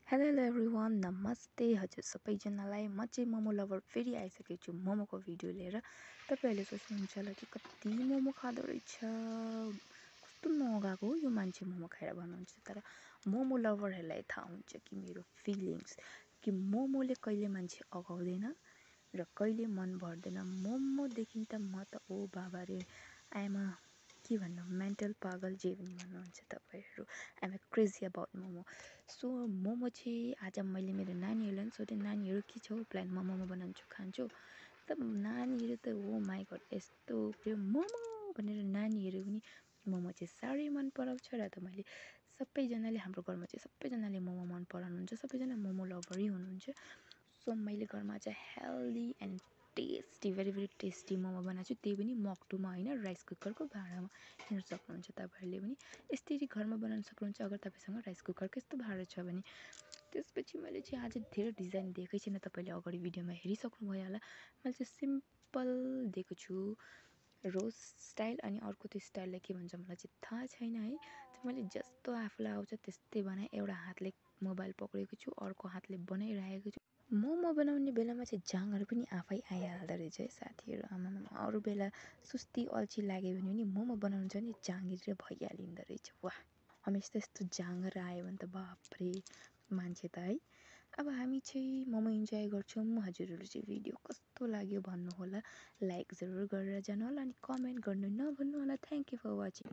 Hello hello everyone नमस्ते हजुर सबैजनालाई म चाहिँ मोमो लभर फेरि आइसकेको छु मोमोको भिडियो लिएर। तपाईँहरूले सोच्नुहुन्छ होला कि कति मोमो खाँदो रहेछ, कस्तो नगाएको हो यो मान्छे मोमो खाएर भन्नुहुन्छ। तर मोमो लभरहरूलाई थाहा हुन्छ कि मेरो फिलिङ्स कि मोमोले कहिले मान्छे अघाउँदैन र कहिले मन भर्दैन। मोमोदेखि त म त ओ बाबा रे आइएम के भन्नु मेन्टल पागल जे पनि भन्नुहुन्छ तपाईँहरू। I'm crazy about momo. So momo चाहिँ आज मैले मेरो नानीहरूलाई पनि सोधेँ, नानीहरू के छ हौ प्लान, म मोमो बनाउँछु खान्छु। त नानीहरू त हो माई गड यस्तो प्रिय मोमो भनेर नानीहरू पनि मोमो चाहिँ साह्रै मन पराउँछ। र त मैले सबैजनाले हाम्रो घरमा चाहिँ सबैजनाले मोमो मन पराउनुहुन्छ, सबैजना मोमो लभरै हुनुहुन्छ। सो मैले घरमा चाहिँ healthy and tasty very very tasty momo बनाएको छु, त्यही पनि मक्टुमा होइन राइस कुकरको भाँडामा। हेर्न सक्नुहुन्छ तपाईँहरूले पनि यसरी घरमा बनाउन सक्नुहुन्छ अगर तपाईँसँग राइस कुकरको यस्तो भाँडा छ भने। त्यसपछि मैले चाहिँ आज धेरै डिजाइन दिएकै छैन, तपाईँले अगाडि भिडियोमा हेरिसक्नुभयो होला। मैले चाहिँ सिम्पल दिएको छु रोज स्टाइल, अनि अर्को त्यो स्टाइललाई के भन्छ मलाई चाहिँ थाहा छैन है। मैले जस्तो आफूलाई आउँछ त्यस्तै बनाएँ। एउटा हातले मोबाइल पक्रेको छु, अर्को हातले बनाइरहेको छु। मोमो बनाउने बेलामा चाहिँ जाँगर पनि आफै आइहाल्दो रहेछ है साथीहरू। आमामा अरू बेला सुस्ती अल्छी लाग्यो भने पनि मोमो बनाउनु चाहिँ नि जाँगिर भइहालिँदो रहेछ। वाह, हमेसा यस्तो जाँगर आयो भने त बाफ्रे मान्छे त है। अब हामी चाहिँ मोमो इन्जोय गर्छौँ। हजुरहरू चाहिँ भिडियो कस्तो लाग्यो भन्नुहोला, लाइक जरुर गरेर जानु होला, अनि कमेन्ट गर्नु नभन्नु होला। Thank you for watching.